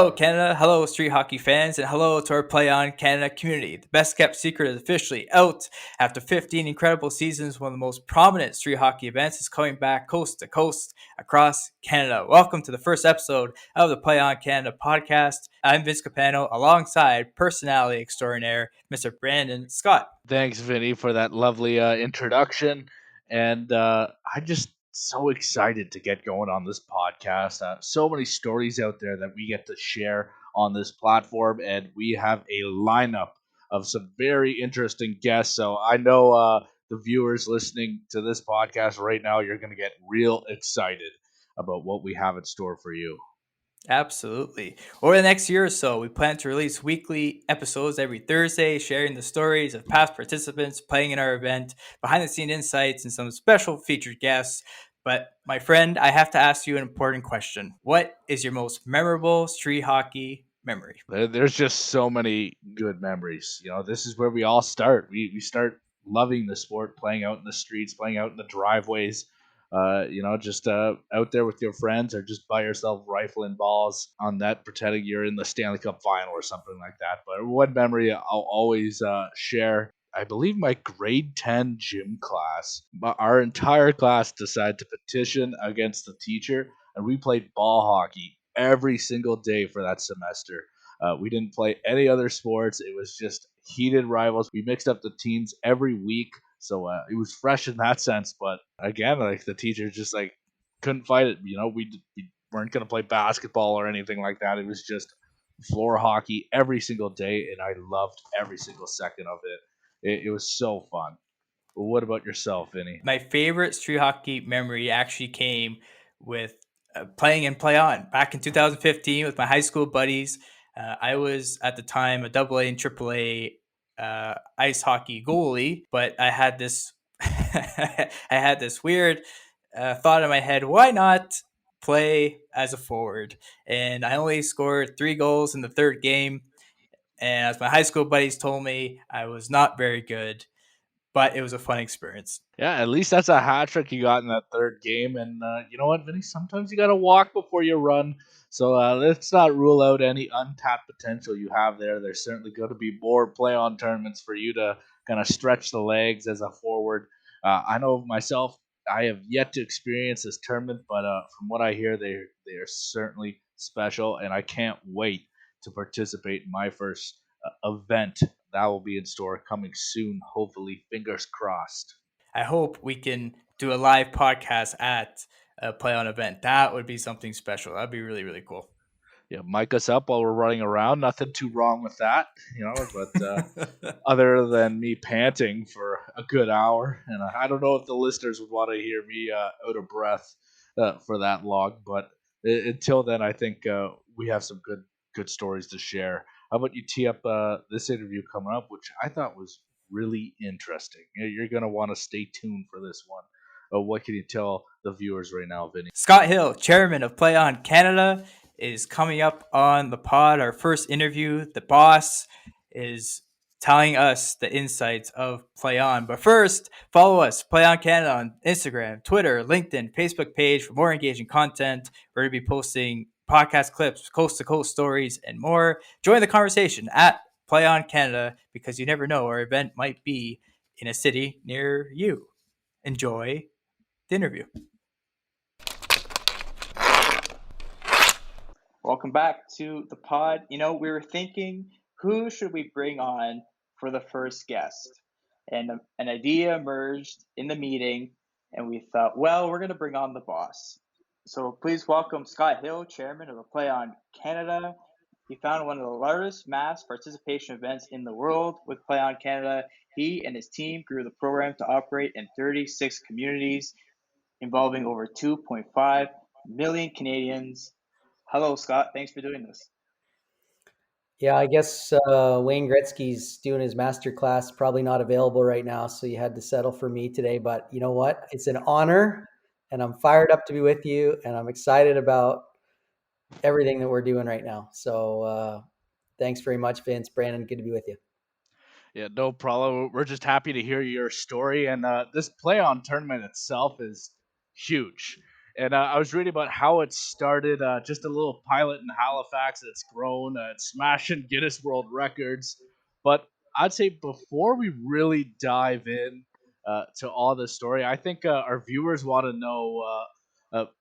Hello, Canada. Hello, street hockey fans, and hello to our Play On Canada community. The best kept secret is officially out. After 15 incredible seasons, one of the most prominent street hockey events is coming back coast to coast across Canada. Welcome to the first episode of the Play On Canada podcast. I'm Vince Capano, alongside personality extraordinaire, Mr. Branden Scott. Thanks, Vinny, for that lovely introduction. And I'm just so excited to get going on this podcast. So many stories out there that we get to share on this platform, and we have a lineup of some very interesting guests. So I know the viewers listening to this podcast right now, you're going to get real excited about what we have in store for you. Absolutely. Over the next year or so, we plan to release weekly episodes every Thursday, sharing the stories of past participants playing in our event, behind the scene insights, and some special featured guests. But my friend, I have to ask you an important question. What is your most memorable street hockey memory? There's just so many good memories. This is where we all start. We start loving the sport, playing out in the streets, playing out in the driveways. Just out there with your friends, or just by yourself rifling balls on net, pretending you're in the Stanley Cup final or something like that. But one memory I'll always share. I believe my grade 10 gym class, our entire class decided to petition against the teacher, and we played ball hockey every single day for that semester. We didn't play any other sports. It was just heated rivals. We mixed up the teams every week, so it was fresh in that sense. But again, like, the teachers just like couldn't fight it. We weren't gonna play basketball or anything like that. It was just floor hockey every single day, and I loved every single second of it. It was so fun. But what about yourself, Vinny? My favorite street hockey memory actually came with playing in Play On back in 2015 with my high school buddies. I was at the time a AA and AAA ice hockey goalie, but I had this I had this weird thought in my head: why not play as a forward? And I only scored 3 goals in the third game. And as my high school buddies told me, I was not very good, but it was a fun experience. Yeah, at least that's a hat trick you got in that third game. And you know what, Vinny? Sometimes you got to walk before you run. So let's not rule out any untapped potential you have there. There's certainly going to be more play on tournaments for you to kind of stretch the legs as a forward. I know myself, I have yet to experience this tournament, but from what I hear, they are certainly special, and I can't wait to participate in my first event that will be in store coming soon. Hopefully, fingers crossed. I hope we can do a live podcast at a Play On event. That would be something special. That'd be really, really cool. Yeah, mic us up while we're running around. Nothing too wrong with that, But other than me panting for a good hour, and I don't know if the listeners would want to hear me out of breath for that long. But until then, I think we have some good stories to share. How about you tee up this interview coming up, which I thought was really interesting. You're going to want to stay tuned for this one. What can you tell the viewers right now, Vinny? Scott Hill, chairman of Play On Canada, is coming up on the pod. Our first interview. The boss is telling us the insights of Play On. But first, follow us, Play On Canada, on Instagram, Twitter, LinkedIn, Facebook page for more engaging content. We're going to be posting podcast clips, coast to coast stories, and more. Join the conversation at Play On Canada, because you never know, our event might be in a city near you. Enjoy the interview. Welcome back to the pod. We were thinking, who should we bring on for the first guest? And an idea emerged in the meeting, and we thought, well, we're going to bring on the boss. So please welcome Scott Hill, chairman of the Play On Canada. He founded one of the largest mass participation events in the world with Play On Canada. He and his team grew the program to operate in 36 communities, involving over 2.5 million Canadians. Hello, Scott. Thanks for doing this. Yeah, I guess Wayne Gretzky's doing his master class, probably not available right now, so you had to settle for me today. But you know what? It's an honor, and I'm fired up to be with you, and I'm excited about everything that we're doing right now. So thanks very much, Vince. Branden, good to be with you. Yeah, no problem. We're just happy to hear your story. And this play on tournament itself is huge. And I was reading about how it started, just a little pilot in Halifax, and it's grown. It's smashing Guinness World Records. But I'd say before we really dive in to all this story, I think our viewers want to know,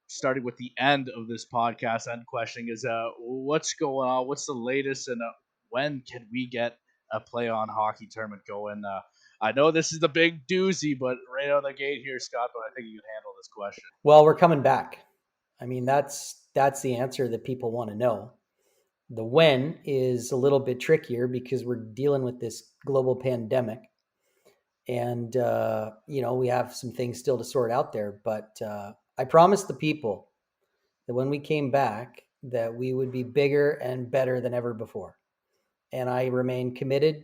starting with the end of this podcast, end questioning is what's going on? What's the latest? And when can we get a play on hockey tournament going? I know this is the big doozy, but right out of the gate here, Scott, but I think you can handle this question. Well, we're coming back. I mean, that's the answer that people want to know. The when is a little bit trickier because we're dealing with this global pandemic, and we have some things still to sort out there. But I promised the people that when we came back, that we would be bigger and better than ever before, and I remain committed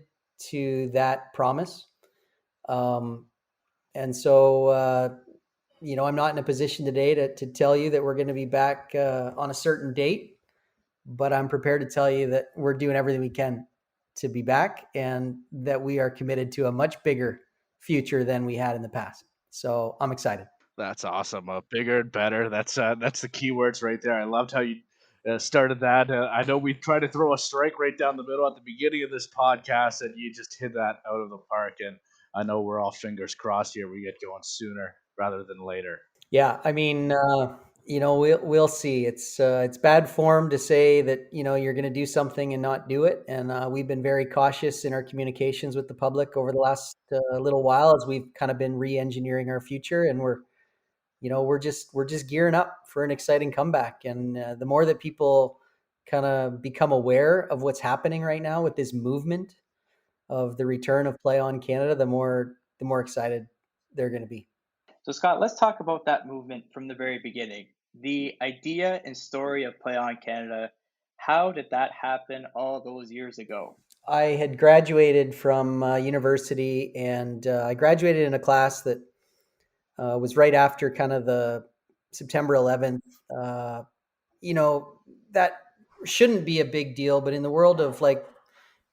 to that promise. Um, and so, I'm not in a position today to tell you that we're going to be back on a certain date, but I'm prepared to tell you that we're doing everything we can to be back and that we are committed to a much bigger future than we had in the past. So I'm excited. That's awesome. Bigger and better. That's the key words right there. I loved how you started that. I know we tried to throw a strike right down the middle at the beginning of this podcast, and you just hit that out of the park. And I know we're all fingers crossed here. We get going sooner rather than later. Yeah, I mean, we'll see. It's bad form to say that you're going to do something and not do it. And we've been very cautious in our communications with the public over the last little while as we've kind of been re-engineering our future, and we're just gearing up for an exciting comeback. And the more that people kind of become aware of what's happening right now with this movement of the return of Play On Canada, the more excited they're going to be. So, Scott, let's talk about that movement from the very beginning. The idea and story of Play On Canada. How did that happen all those years ago? I had graduated from university, and I graduated in a class that was right after kind of the September 11th. Uh, that shouldn't be a big deal, but in the world of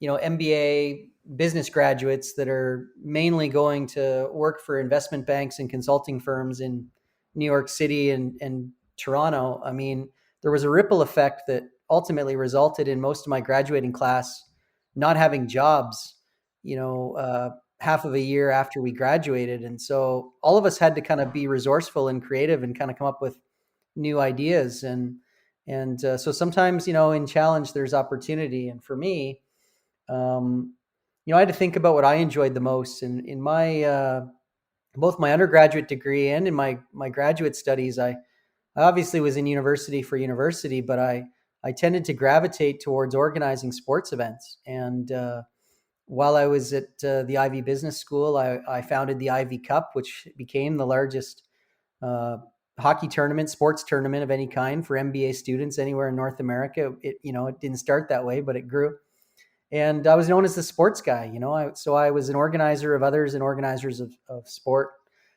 MBA business graduates that are mainly going to work for investment banks and consulting firms in New York City and Toronto, I mean, there was a ripple effect that ultimately resulted in most of my graduating class not having jobs, half of a year after we graduated. And so all of us had to kind of be resourceful and creative and kind of come up with new ideas. And so sometimes, in challenge, there's opportunity. And for me, I had to think about what I enjoyed the most. And in my both my undergraduate degree and in my graduate studies, I obviously was in university for university, but I tended to gravitate towards organizing sports events. And while I was at the Ivy Business School, I founded the Ivy Cup, which became the largest hockey tournament, sports tournament of any kind for MBA students anywhere in North America. It didn't start that way, but it grew. And I was known as the sports guy, so I was an organizer of others and organizers of sport.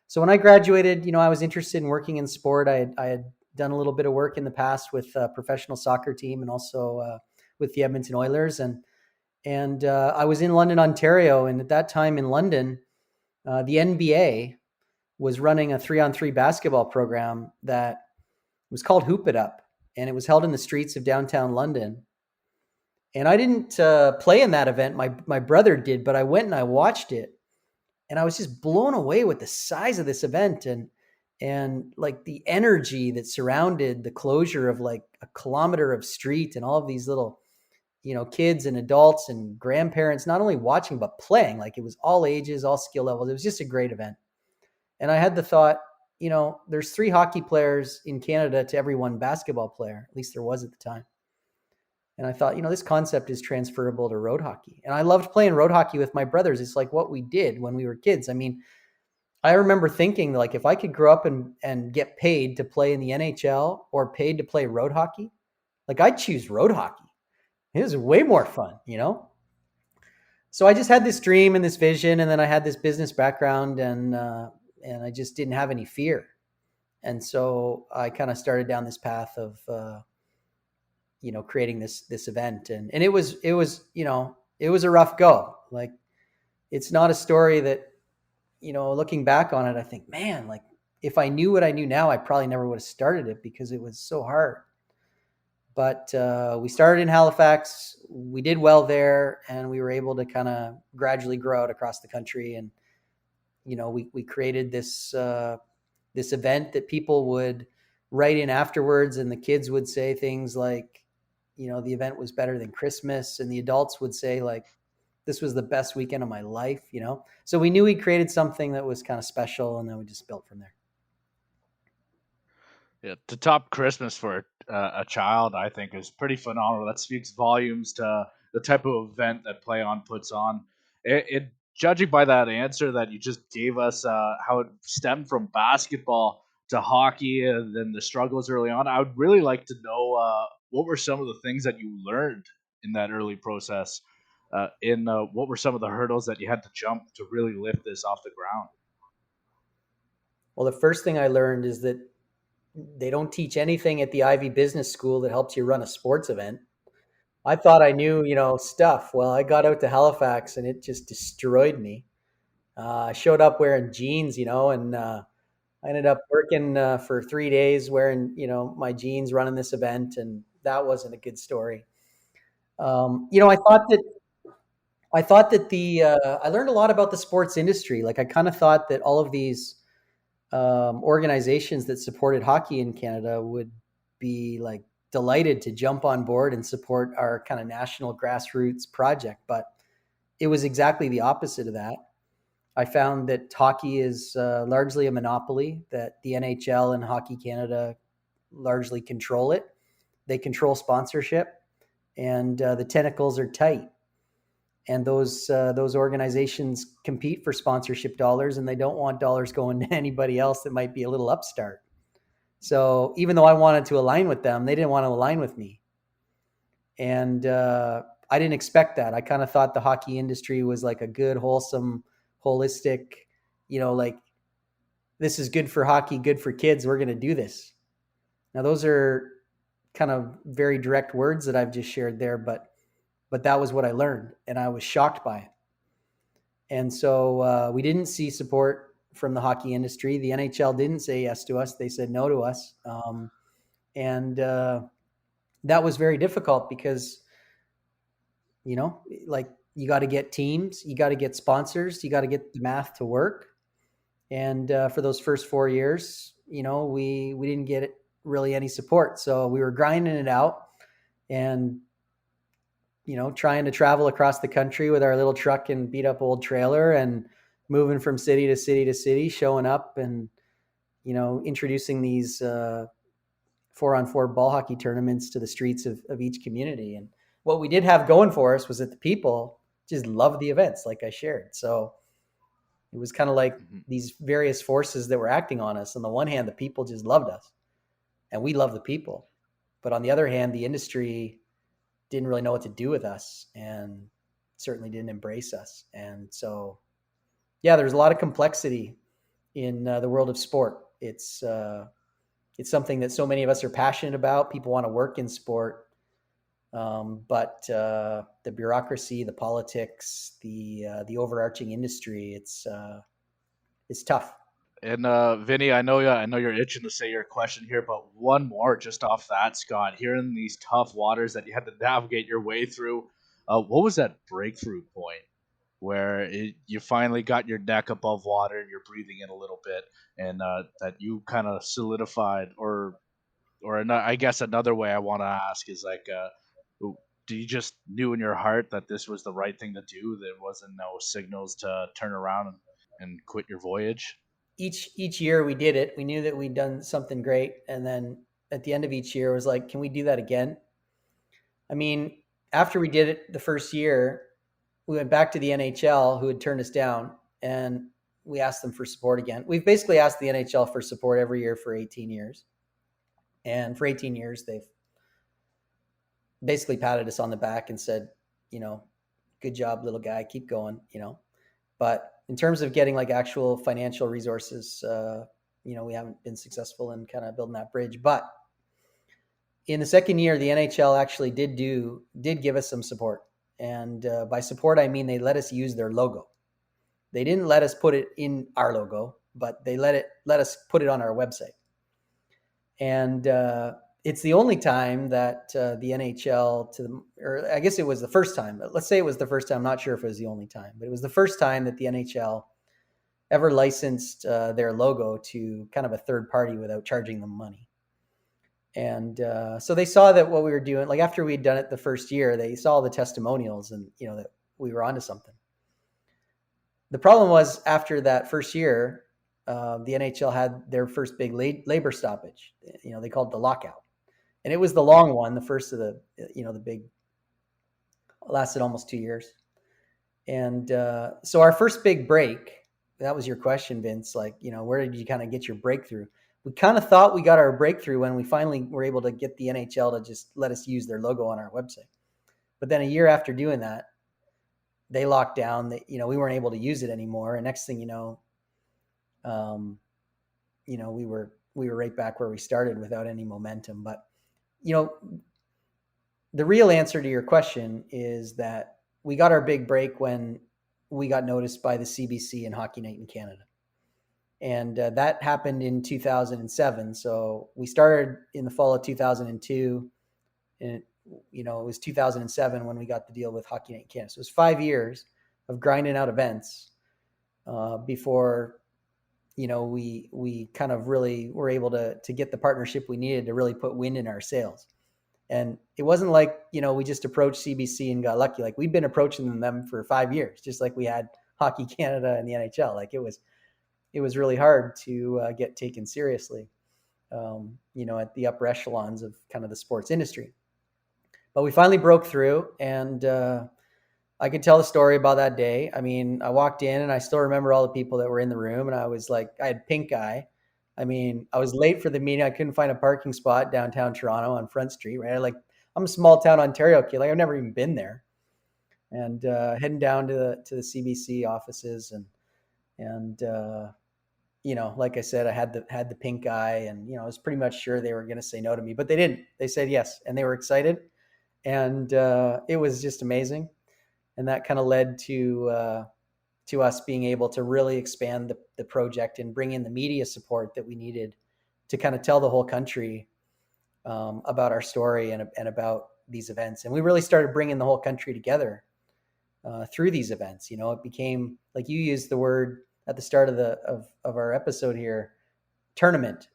So when I graduated, I was interested in working in sport. I had done a little bit of work in the past with a professional soccer team and also with the Edmonton Oilers. And I was in London, Ontario. And at that time in London, the NBA was running a 3-on-3 basketball program that was called Hoop It Up. And it was held in the streets of downtown London. And I didn't play in that event. My brother did, but I went and I watched it. And I was just blown away with the size of this event and like the energy that surrounded the closure of like a kilometer of street and all of these little, kids and adults and grandparents, not only watching, but playing. Like it was all ages, all skill levels. It was just a great event. And I had the thought, there's 3 hockey players in Canada to every 1 basketball player. At least there was at the time. And I thought, this concept is transferable to road hockey. And I loved playing road hockey with my brothers. It's like what we did when we were kids. I mean, I remember thinking like if I could grow up and get paid to play in the NHL or paid to play road hockey, like I'd choose road hockey. It was way more fun, So I just had this dream and this vision, and then I had this business background, and I just didn't have any fear. And so I kind of started down this path of creating this event, and it was a rough go. Like it's not a story that looking back on it, I think, man, like if I knew what I knew now, I probably never would have started it because it was so hard. But we started in Halifax. We did well there, and we were able to kind of gradually grow out across the country. And we created this event that people would write in afterwards, and the kids would say things like, the event was better than Christmas, and the adults would say like, this was the best weekend of my life. So we knew we created something that was kind of special, and then we just built from there. Yeah, to top Christmas for a child, I think is pretty phenomenal. That speaks volumes to the type of event that Play On puts on. Judging by that answer that you just gave us, how it stemmed from basketball to hockey and then the struggles early on, I would really like to know what were some of the things that you learned in that early process. What were some of the hurdles that you had to jump to really lift this off the ground? Well, the first thing I learned is that they don't teach anything at the Ivy Business School that helps you run a sports event. I thought I knew, stuff. Well, I got out to Halifax and it just destroyed me. I showed up wearing jeans, and I ended up working for 3 days wearing, my jeans running this event, and that wasn't a good story. I thought that I learned a lot about the sports industry. Like I kind of thought that all of these organizations that supported hockey in Canada would be like delighted to jump on board and support our kind of national grassroots project, but it was exactly the opposite of that. I found that hockey is largely a monopoly, that the NHL and Hockey Canada largely control it. They control sponsorship, and the tentacles are tight. And those organizations compete for sponsorship dollars, and they don't want dollars going to anybody else that might be a little upstart. So even though I wanted to align with them, they didn't want to align with me. And I didn't expect that. I kind of thought the hockey industry was like a good, wholesome, holistic, like this is good for hockey, good for kids. We're going to do this. Now, those are kind of very direct words that I've just shared there, but that was what I learned, and I was shocked by it. And so we didn't see support from the hockey industry. The NHL didn't say yes to us. They said no to us. And that was very difficult because, like you got to get teams, you got to get sponsors, you got to get the math to work. And for those first 4 years, we didn't get really any support. So we were grinding it out and trying to travel across the country with our little truck and beat up old trailer and moving from city to city to city, showing up and, introducing these 4-on-4 ball hockey tournaments to the streets of each community. And what we did have going for us was that the people just loved the events, like I shared. So it was kind of like these various forces that were acting on us. On the one hand, the people just loved us and we love the people. But on the other hand, the industry didn't really know what to do with us and certainly didn't embrace us. And so, yeah, there's a lot of complexity in the world of sport. It's something that so many of us are passionate about. People want to work in sport. But the bureaucracy, the politics, the overarching industry, it's tough. And Vinny, I know you're itching to say your question here, but one more just off that, Scott. Here in these tough waters that you had to navigate your way through, what was that breakthrough point where you finally got your neck above water and you're breathing in a little bit, and that you kind of solidified, I guess another way I want to ask is like, do you just knew in your heart that this was the right thing to do? There wasn't no signals to turn around and quit your voyage? Each year we did it. We knew that we'd done something great. And then at the end of each year, it was like, can we do that again? I mean, after we did it the first year, we went back to the NHL, who had turned us down, and we asked them for support again. We've basically asked the NHL for support every year for 18 years. And for 18 years, they've basically patted us on the back and said, good job, little guy, keep going, But in terms of getting like actual financial resources, we haven't been successful in kind of building that bridge. But in the second year, the NHL actually did give us some support. And by support, I mean they let us use their logo. They didn't let us put it in our logo. but they let us put it on our website. And it's the only time that the NHL or I guess it was the first time. Let's say it was the first time. I'm not sure if it was the only time, but it was the first time that the NHL ever licensed their logo to kind of a third party without charging them money. And so they saw that what we were doing, like after we'd done it the first year, they saw the testimonials and, that we were onto something. The problem was after that first year, the NHL had their first big labor stoppage. They called it the lockout. And it was the long one, the first of the big, lasted almost 2 years. And so our first big break, that was your question, Vince, like, where did you kind of get your breakthrough? We kind of thought we got our breakthrough when we finally were able to get the NHL to just let us use their logo on our website. But then a year after doing that, they locked down that, we weren't able to use it anymore. And next thing we were right back where we started without any momentum. But, the real answer to your question is that we got our big break when we got noticed by the CBC and Hockey Night in Canada. And that happened in 2007. So we started in the fall of 2002. And, it was 2007 when we got the deal with Hockey Night in Canada. So it was 5 years of grinding out events before, we kind of really were able to get the partnership we needed to really put wind in our sails. And it wasn't like, we just approached CBC and got lucky. Like, we'd been approaching them for 5 years, just like we had Hockey Canada and the NHL. Like, it was really hard to get taken seriously, at the upper echelons of kind of the sports industry. But we finally broke through, and I could tell a story about that day. I mean, I walked in and I still remember all the people that were in the room, and I was like, I had pink eye. I mean, I was late for the meeting. I couldn't find a parking spot downtown Toronto on Front Street, right? I'm a small town Ontario kid. Like, I've never even been there. And heading down to the CBC offices and like I said, I had the pink eye, and, I was pretty much sure they were going to say no to me, but they didn't. They said yes, and they were excited. And it was just amazing. And that kind of led to us being able to really expand the project and bring in the media support that we needed to kind of tell the whole country about our story and about these events. And we really started bringing the whole country together through these events. It became, like you used the word at the start of our episode here, tournament,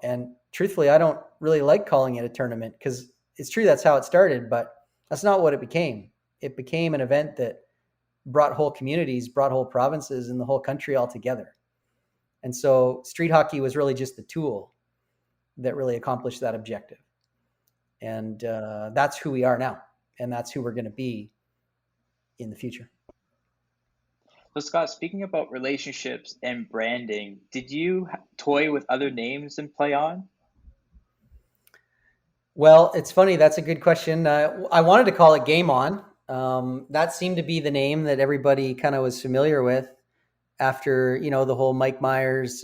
and truthfully, I don't really like calling it a tournament because it's true that's how it started, but that's not what it became. It became an event that brought whole communities, brought whole provinces and the whole country all together. And so street hockey was really just the tool that really accomplished that objective. And that's who we are now. And that's who we're going to be in the future. So Scott, speaking about relationships and branding, did you toy with other names in Play On? Well, it's funny. That's a good question. I wanted to call it Game On. That seemed to be the name that everybody kind of was familiar with after, the whole Mike Myers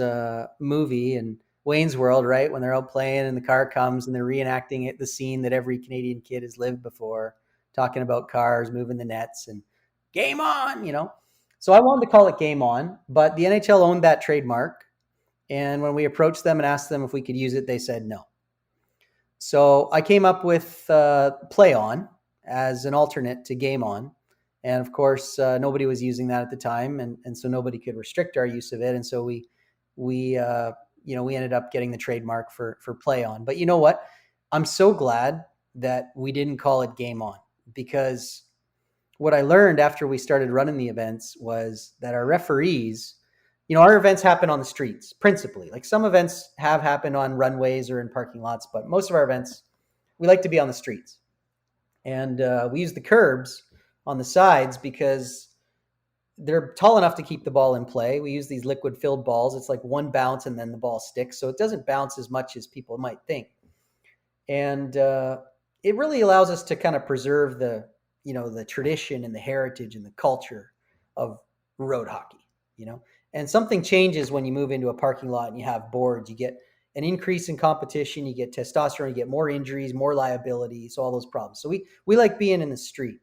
movie and Wayne's World, right? When they're out playing and the car comes and they're reenacting it, the scene that every Canadian kid has lived before, talking about cars, moving the nets and Game On, So I wanted to call it Game On, but the NHL owned that trademark. And when we approached them and asked them if we could use it, they said no. So I came up with Play On as an alternate to Game On. And of course, nobody was using that at the time. And so nobody could restrict our use of it. And so we ended up getting the trademark for Play On. But you know what? I'm so glad that we didn't call it Game On, because what I learned after we started running the events was that our referees, our events happen on the streets principally. Like, some events have happened on runways or in parking lots, but most of our events, we like to be on the streets. And we use the curbs on the sides because they're tall enough to keep the ball in play. We use these liquid filled balls. It's like one bounce and then the ball sticks. So it doesn't bounce as much as people might think. And it really allows us to kind of preserve the tradition and the heritage and the culture of road hockey, And something changes when you move into a parking lot and you have boards. You get an increase in competition, you get testosterone, you get more injuries, more liability, so all those problems. So we like being in the street,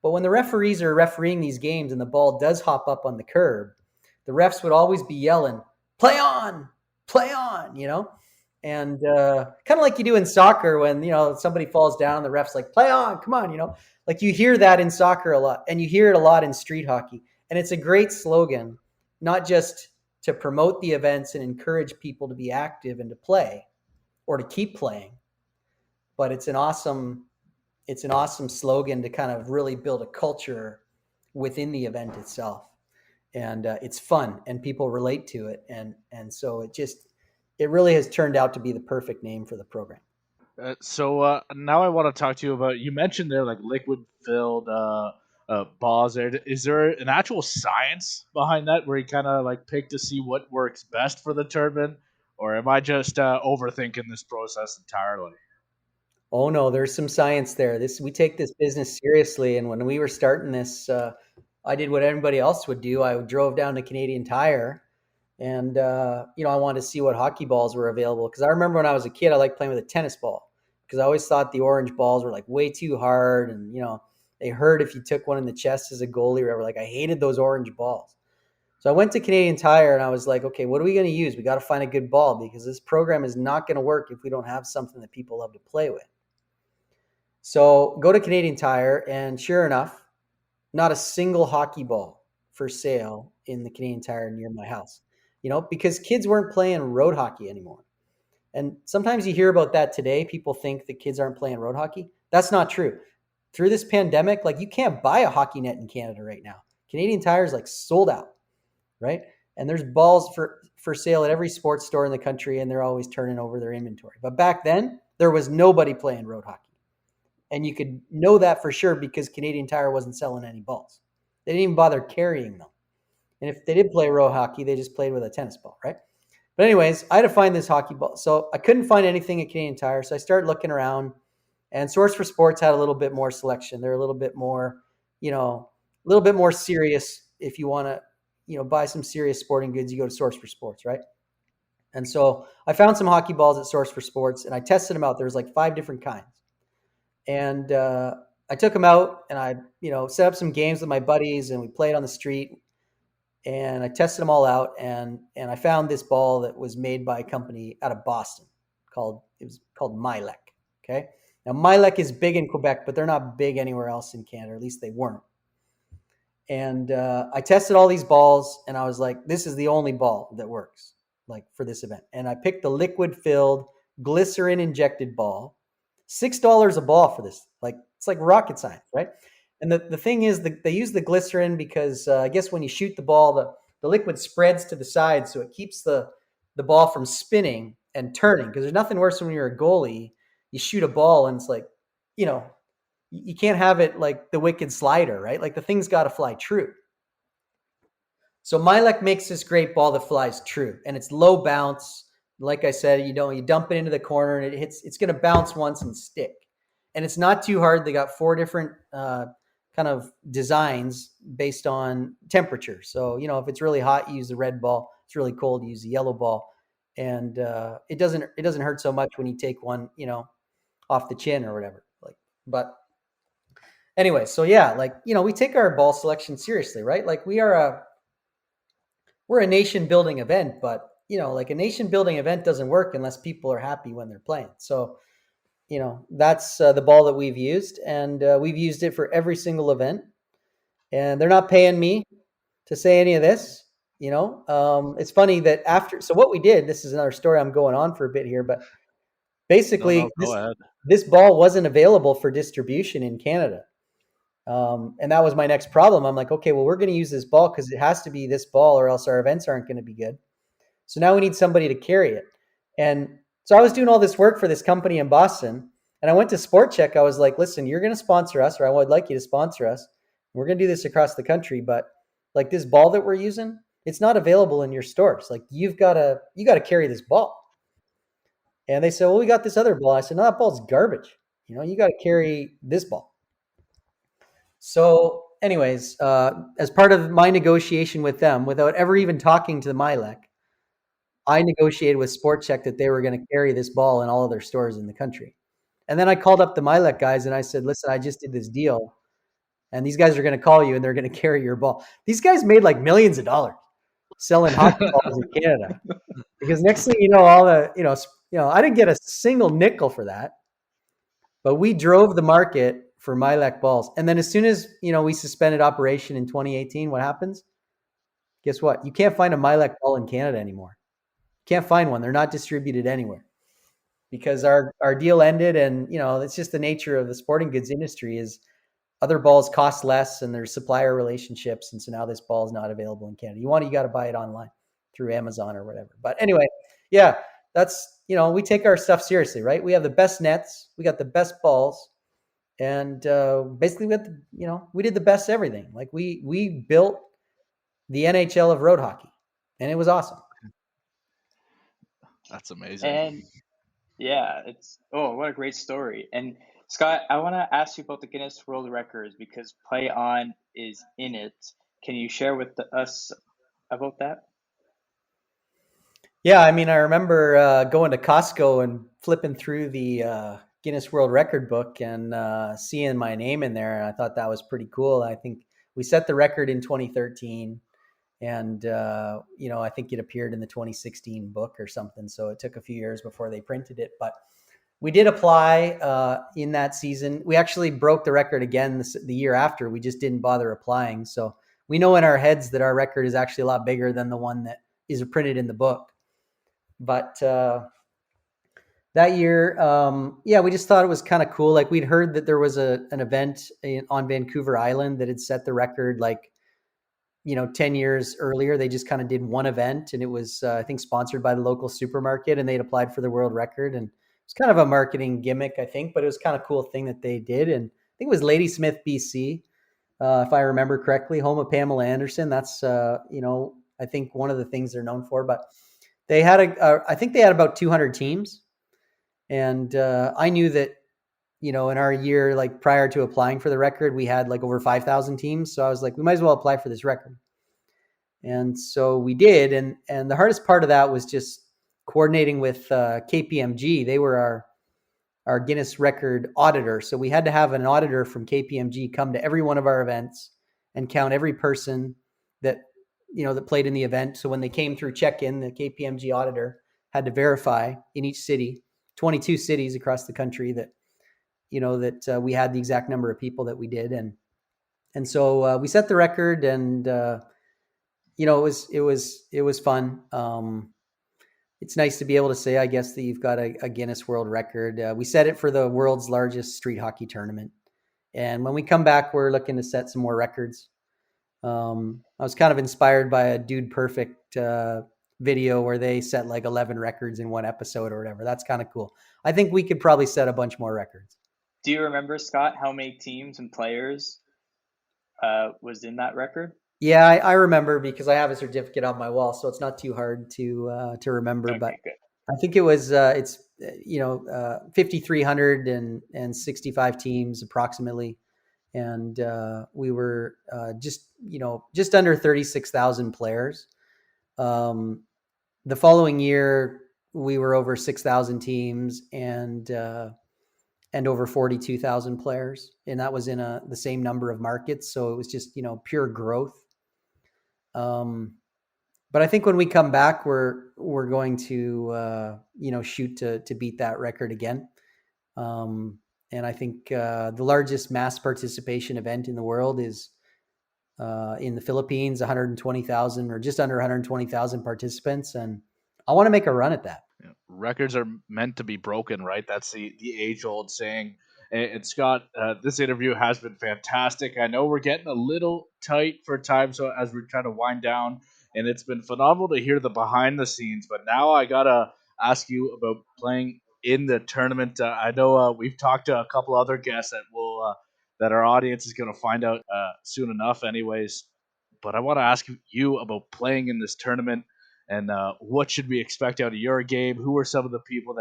But when the referees are refereeing these games and the ball does hop up on the curb, the refs would always be yelling, play on, play on, and kind of like you do in soccer when somebody falls down, the ref's like, play on, come on, like you hear that in soccer a lot, and you hear it a lot in street hockey, and it's a great slogan, not just to promote the events and encourage people to be active and to play or to keep playing, but it's an awesome slogan to kind of really build a culture within the event itself, and it's fun and people relate to it, and so it really has turned out to be the perfect name for the program. So now I want to talk to you about. You mentioned there like liquid filled balls. There is there an actual science behind that where you kind of like pick to see what works best for the turbine, or am I just overthinking this process entirely? Oh no, there's some science there. This We take this business seriously, and when we were starting this, I did what everybody else would do. I drove down to Canadian Tire, and I wanted to see what hockey balls were available because I remember when I was a kid, I liked playing with a tennis ball because I always thought the orange balls were like way too hard, and they hurt if you took one in the chest as a goalie or whatever. Like I hated those orange balls. So I went to Canadian Tire and I was like, okay, what are we going to use? We got to find a good ball because this program is not going to work if we don't have something that people love to play with. So go to Canadian Tire, and sure enough, not a single hockey ball for sale in the Canadian Tire near my house. Because kids weren't playing road hockey anymore. And sometimes you hear about that today. People think that kids aren't playing road hockey. That's not true. Through this pandemic, like you can't buy a hockey net in Canada right now. Canadian Tire is like sold out, right? And there's balls for sale at every sports store in the country, and they're always turning over their inventory. But back then, there was nobody playing road hockey. And you could know that for sure because Canadian Tire wasn't selling any balls. They didn't even bother carrying them. And if they did play row hockey, they just played with a tennis ball, right? But anyways, I had to find this hockey ball. So I couldn't find anything at Canadian Tire. So I started looking around, and Source for Sports had a little bit more selection. They're a little bit more, serious. If you want to, buy some serious sporting goods, you go to Source for Sports, right? And so I found some hockey balls at Source for Sports, and I tested them out. There was like 5 different kinds. And I took them out, and I, set up some games with my buddies, and we played on the street. And I tested them all out, and I found this ball that was made by a company out of Boston called Milek. Okay, now Milek is big in Quebec, but they're not big anywhere else in Canada. Or at least they weren't. And I tested all these balls, and I was like, this is the only ball that works, like for this event. And I picked the liquid filled glycerin injected ball. $6 a ball for this. Like it's like rocket science, right? And the thing is that they use the glycerin because I guess when you shoot the ball, the liquid spreads to the side, so it keeps the ball from spinning and turning. Because there's nothing worse when you're a goalie, you shoot a ball and it's like, you can't have it like the wicked slider, right? Like the thing's got to fly true. So Milek makes this great ball that flies true, and it's low bounce. Like I said, you dump it into the corner and it's going to bounce once and stick. And it's not too hard. They got 4 different kind of designs based on temperature. So, if it's really hot, you use the red ball. If it's really cold, you use the yellow ball. And it doesn't hurt so much when you take one, off the chin or whatever. But anyway, so yeah, we take our ball selection seriously, right? Like we're a nation building event, but like a nation building event doesn't work unless people are happy when they're playing. So, that's the ball that we've used, and we've used it for every single event. And they're not paying me to say any of this. It's funny that so what we did. This is another story. I'm going on for a bit here, but No, basically, no, go ahead. this ball wasn't available for distribution in Canada. And that was my next problem. I'm like, okay, well, we're going to use this ball because it has to be this ball or else our events aren't going to be good. So now we need somebody to carry it. And so I was doing all this work for this company in Boston, and I went to Sport Check. I was like, listen, you're going to sponsor us, or I would like you to sponsor us. We're going to do this across the country, but like this ball that we're using, it's not available in your stores. Like you got to carry this ball. And they said, well, we got this other ball. I said, no, that ball's garbage. You got to carry this ball. So anyways, as part of my negotiation with them, without ever even talking to the Milek, I negotiated with Sport Check that they were going to carry this ball in all of their stores in the country. And then I called up the Milek guys and I said, listen, I just did this deal, and these guys are going to call you and they're going to carry your ball. These guys made like millions of dollars. selling hockey balls in Canada. Because next thing you know, all the I didn't get a single nickel for that, but we drove the market for Milek balls. And then as soon as we suspended operation in 2018, what happens? Guess what? You can't find a Milek ball in Canada anymore. You can't find one. They're not distributed anywhere because our deal ended, and it's just the nature of the sporting goods industry is other balls cost less and there's supplier relationships, and so now this ball is not available in Canada. You got to buy it online through Amazon or whatever. But anyway, yeah, that's we take our stuff seriously, right? We have the best nets, we got the best balls, and basically we did the best everything. Like we built the NHL of road hockey, and it was awesome. That's amazing. And yeah, what a great story. And Scott, I want to ask you about the Guinness World Records because Play On is in it. Can you share with us about that? Yeah, I mean, I remember going to Costco and flipping through the Guinness World Record book and seeing my name in there, and I thought that was pretty cool. I think we set the record in 2013, and I think it appeared in the 2016 book or something. So it took a few years before they printed it, but we did apply in that season. We actually broke the record again the year after. We just didn't bother applying. So we know in our heads that our record is actually a lot bigger than the one that is printed in the book. But that year, we just thought it was kind of cool. Like we'd heard that there was an event on Vancouver Island that had set the record 10 years earlier. They just kind of did one event, and it was, I think, sponsored by the local supermarket, and they'd applied for the world record. And it's kind of a marketing gimmick, I think, but it was kind of cool thing that they did. And I think it was Ladysmith, BC, if I remember correctly, home of Pamela Anderson. That's, I think one of the things they're known for. But they had I think they had about 200 teams. And I knew that, in our year, like prior to applying for the record, we had like over 5,000 teams. So I was like, we might as well apply for this record. And so we did. And the hardest part of that was just coordinating with KPMG. They were our Guinness record auditor. So we had to have an auditor from KPMG come to every one of our events and count every person that, that played in the event. So when they came through check-in, the KPMG auditor had to verify in each city, 22 cities across the country, that we had the exact number of people that we did. And so we set the record, and it was fun. It's nice to be able to say, I guess, that you've got a Guinness World Record. We set it for the world's largest street hockey tournament. And when we come back, we're looking to set some more records. I was kind of inspired by a Dude Perfect video where they set like 11 records in one episode or whatever. That's kind of cool. I think we could probably set a bunch more records. Do you remember, Scott, how many teams and players was in that record? Yeah, I remember because I have a certificate on my wall, so it's not too hard to remember. Okay, but good. I think it was 5,365 teams approximately, and we were just under 36,000 players. The following year, we were over 6,000 teams and over 42,000 players, and that was in the same number of markets. So it was just pure growth. But I think when we come back, we're going to shoot to beat that record again. And I think the largest mass participation event in the world is in the Philippines, 120,000 or just under 120,000 participants, and I want to make a run at that. Records are meant to be broken, right? That's the age-old saying. And Scott, this interview has been fantastic. I know we're getting a little tight for time, so as we're trying to wind down, and it's been phenomenal to hear the behind the scenes. But now I gotta ask you about playing in the tournament. I know we've talked to a couple other guests that our audience is going to find out soon enough, anyways. But I want to ask you about playing in this tournament. And what should we expect out of your game? Who are some of the people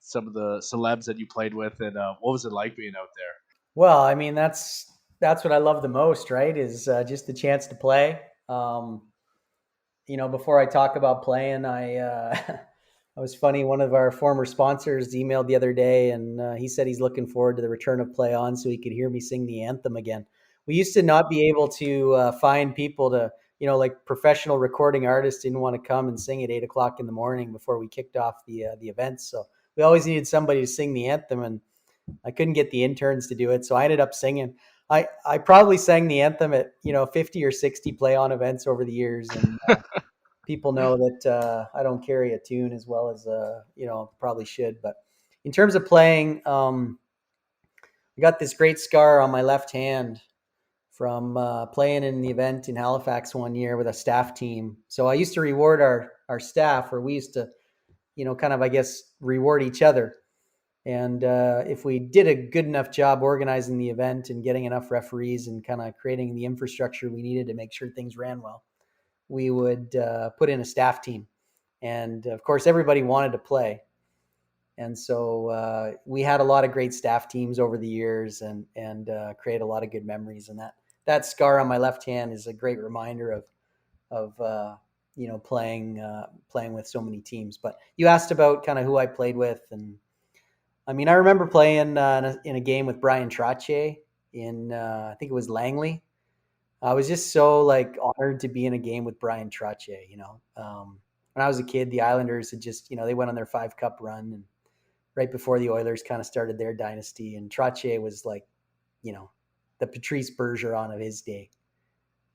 some of the celebs that you played with, and what was it like being out there? Well, I mean, that's what I love the most, right? Is just the chance to play. Before I talk about playing, I was funny. One of our former sponsors emailed the other day, and he said he's looking forward to the return of Play On so he could hear me sing the anthem again. We used to not be able to find people to like professional recording artists didn't want to come and sing at 8 o'clock in the morning before we kicked off the events. So we always needed somebody to sing the anthem, and I couldn't get the interns to do it. So I ended up singing. I probably sang the anthem at, 50 or 60 play on events over the years. And people know that I don't carry a tune as well as, probably should. But in terms of playing, I got this great scar on my left hand from playing in the event in Halifax one year with a staff team. So I used to reward our staff, or we used to, kind of, I guess, reward each other. And if we did a good enough job organizing the event and getting enough referees and kind of creating the infrastructure we needed to make sure things ran well, we would put in a staff team. And of course, everybody wanted to play. And so we had a lot of great staff teams over the years, and create a lot of good memories. And that scar on my left hand is a great reminder of playing with so many teams. But you asked about kind of who I played with, and I mean, I remember playing in a game with Bryan Trottier in I think it was Langley. I was just so honored to be in a game with Bryan Trottier. When I was a kid, the Islanders had just they went on their 5-cup run, and right before the Oilers kind of started their dynasty, and Trottier was the Patrice Bergeron of his day.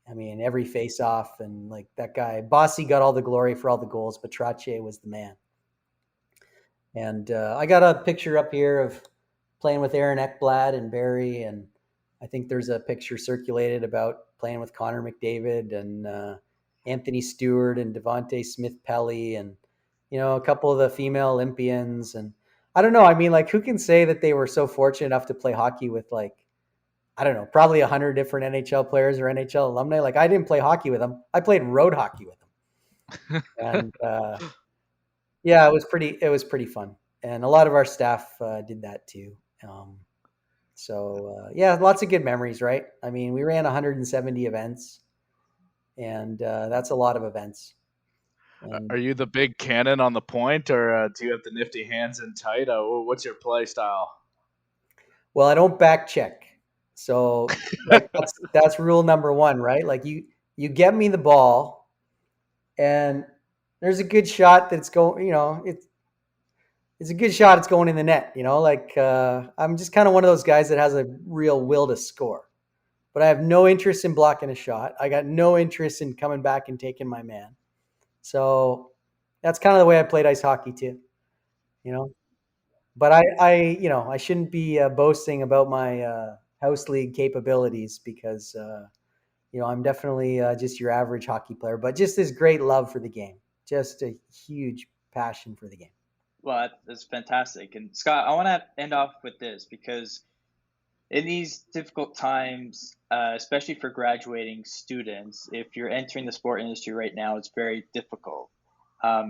I mean, every face-off, and that guy, Bossy got all the glory for all the goals, but Trottier was the man. And I got a picture up here of playing with Aaron Ekblad and Barry, and I think there's a picture circulated about playing with Connor McDavid and Anthony Stewart and Devontae Smith-Pelly, and a couple of the female Olympians. And I don't know. I mean, who can say that they were so fortunate enough to play hockey with I don't know, probably 100 different NHL players or NHL alumni. I didn't play hockey with them. I played road hockey with them. And yeah, it was pretty fun. And a lot of our staff did that too. Yeah, lots of good memories, right? I mean, we ran 170 events, and that's a lot of events. And Are you the big cannon on the point, or do you have the nifty hands in tight? What's your play style? well, I don't back check. So that's rule number one, right? You get me the ball, and there's a good shot that's going, it's a good shot. It's going in the net, I'm just kind of one of those guys that has a real will to score, but I have no interest in blocking a shot. I got no interest in coming back and taking my man. So that's kind of the way I played ice hockey too, but I shouldn't be boasting about my house league capabilities, because, I'm definitely just your average hockey player, but just this great love for the game, just a huge passion for the game. Well, that's fantastic. And Scott, I want to end off with this, because in these difficult times, especially for graduating students, if you're entering the sport industry right now, it's very difficult.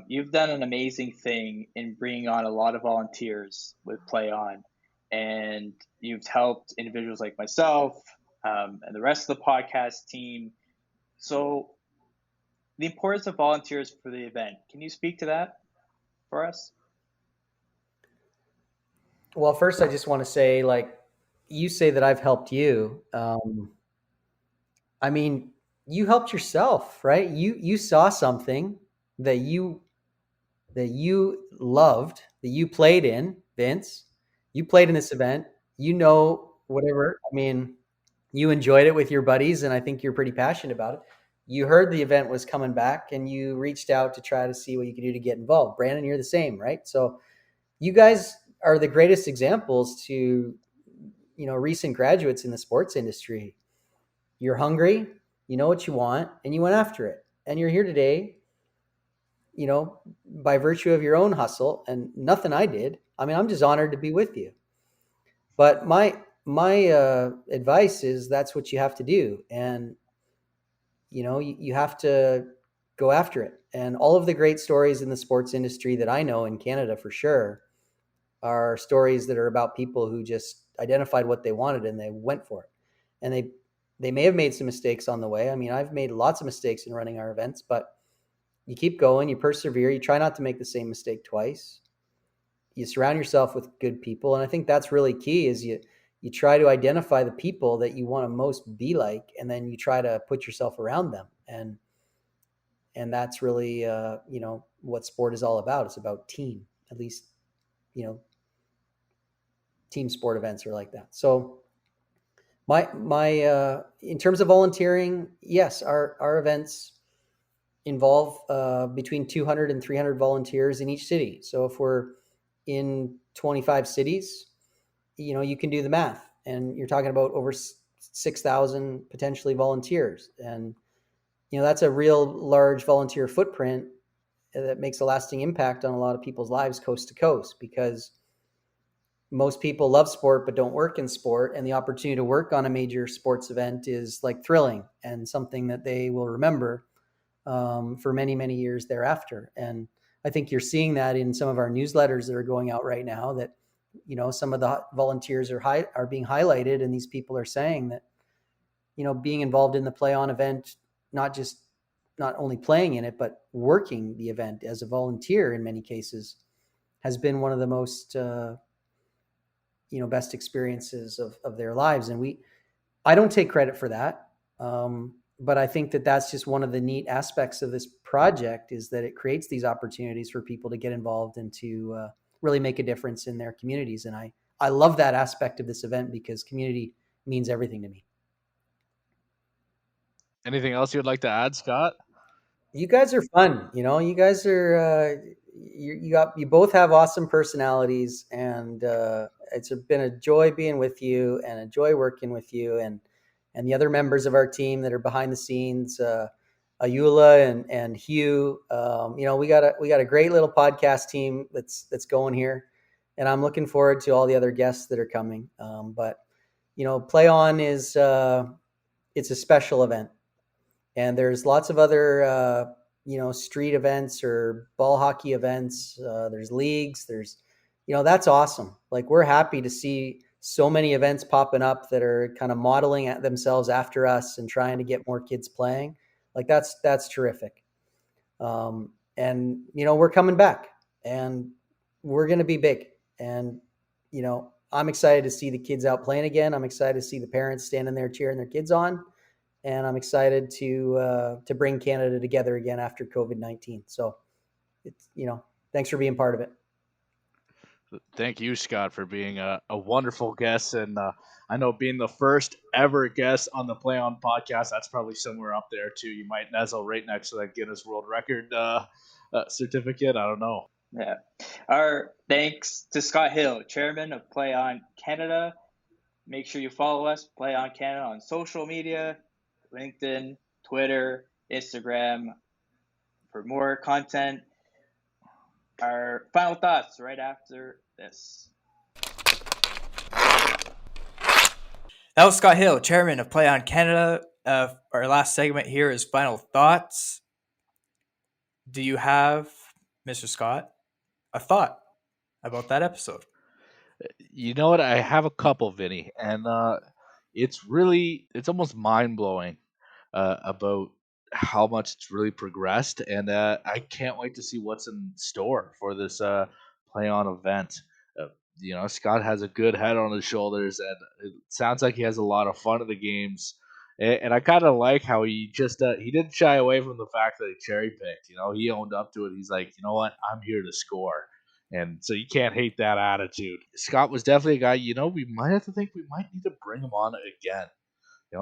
You've done an amazing thing in bringing on a lot of volunteers with Play On, and you've helped individuals like myself and the rest of the podcast team. So, the importance of volunteers for the event, can you speak to that for us? Well, first, I just want to say, you say that I've helped you. I mean, you helped yourself, right? You saw something that you loved, that you played in, Vince. You played in this event. Whatever. I mean, you enjoyed it with your buddies, and I think you're pretty passionate about it. You heard the event was coming back, and you reached out to try to see what you could do to get involved. Brandon, you're the same, right? So you guys are the greatest examples to, recent graduates in the sports industry. You're hungry, you know what you want, and you went after it. And you're here today, by virtue of your own hustle and nothing I did. I mean, I'm just honored to be with you. But my advice is that's what you have to do. And, you have to go after it. And all of the great stories in the sports industry that I know in Canada for sure are stories that are about people who just identified what they wanted and they went for it. And they may have made some mistakes on the way. I mean, I've made lots of mistakes in running our events, but you keep going, you persevere, you try not to make the same mistake twice. You surround yourself with good people. And I think that's really key, is you try to identify the people that you want to most be like, and then you try to put yourself around them. And that's really what sport is all about. It's about team. At least, you know, team sport events are like that. So my in terms of volunteering, yes, our events involve between 200 and 300 volunteers in each city. So if we're in 25 cities, you can do the math, and you're talking about over 6,000 potentially volunteers. And that's a real large volunteer footprint that makes a lasting impact on a lot of people's lives coast to coast, because most people love sport but don't work in sport, and the opportunity to work on a major sports event is like thrilling and something that they will remember for many, many years thereafter. And I think you're seeing that in some of our newsletters that are going out right now, that some of the volunteers are being highlighted, and these people are saying that being involved in the Play On event, not only playing in it but working the event as a volunteer in many cases, has been one of the most best experiences of their lives. And I don't take credit for that. But I think that that's just one of the neat aspects of this project, is that it creates these opportunities for people to get involved and to really make a difference in their communities. And I love that aspect of this event, because community means everything to me. Anything else you'd like to add, Scott? You guys are fun. You guys are, you both have awesome personalities, and it's been a joy being with you and a joy working with you, and the other members of our team that are behind the scenes, Ayula and Hugh. We got a great little podcast team that's going here, and I'm looking forward to all the other guests that are coming. But Play On is it's a special event, and there's lots of other street events or ball hockey events. There's leagues. That's awesome. Like, we're happy to see so many events popping up that are kind of modeling at themselves after us and trying to get more kids playing. Like, that's terrific. And we're coming back, and we're going to be big. And I'm excited to see the kids out playing again. I'm excited to see the parents standing there cheering their kids on, and I'm excited to bring Canada together again after COVID-19. So it's thanks for being part of it. Thank you, Scott, for being a wonderful guest. And I know being the first ever guest on the Play On podcast, that's probably somewhere up there, too. You might nuzzle right next to that Guinness World Record certificate. I don't know. Yeah. Our thanks to Scott Hill, chairman of Play On Canada. Make sure you follow us, Play On Canada, on social media, LinkedIn, Twitter, Instagram, for more content. Our final thoughts right after this. That was Scott Hill, chairman of Play On Canada. Our last segment here is final thoughts. Do you have, Mr. Scott, a thought about that episode? You know what? I have a couple, Vinny, and it's almost mind blowing about how much it's really progressed, and I can't wait to see what's in store for this Play On event. Scott has a good head on his shoulders, and it sounds like he has a lot of fun at the games. And I kind of like how he just he didn't shy away from the fact that he cherry picked. He owned up to it. He's like, you know what, I'm here to score. And so you can't hate that attitude. Scott was definitely a guy, we might have to think we might need to bring him on again.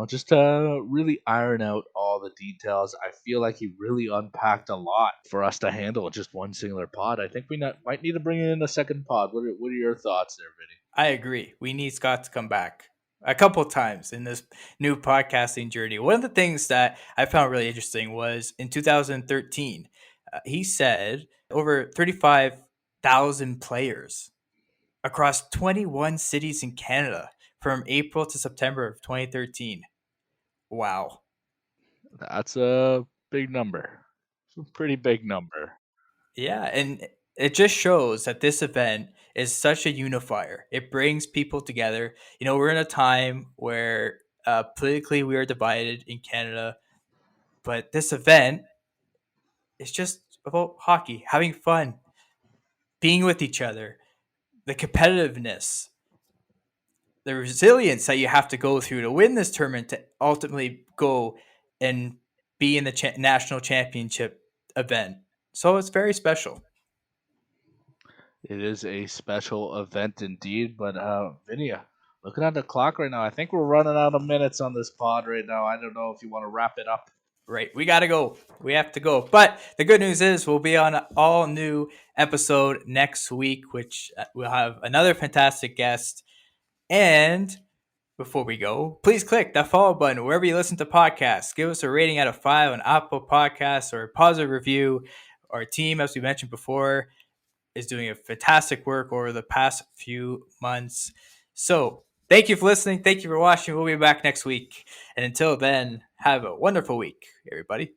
Just to really iron out all the details. I feel like he really unpacked a lot for us to handle in just one singular pod. I think we might need to bring in a second pod. What are your thoughts there, Vinny? I agree. We need Scott to come back a couple times in this new podcasting journey. One of the things that I found really interesting was in 2013, he said over 35,000 players across 21 cities in Canada from April to September of 2013. Wow. That's a big number. It's a pretty big number. Yeah, and it just shows that this event is such a unifier. It brings people together. We're in a time where politically we are divided in Canada, but this event is just about hockey, having fun, being with each other, the competitiveness, the resilience that you have to go through to win this tournament to ultimately go and be in the national championship event. So it's very special. It is a special event indeed. But Vinny, looking at the clock right now, I think we're running out of minutes on this pod right now. I don't know if you want to wrap it up. Right, we got to go. We have to go. But the good news is we'll be on an all new episode next week, which we'll have another fantastic guest. And before we go, please click that follow button wherever you listen to podcasts. Give us a rating out of 5 on Apple Podcasts or a positive review. Our team, as we mentioned before, is doing a fantastic work over the past few months. So thank you for listening. Thank you for watching. We'll be back next week. And until then, have a wonderful week, everybody.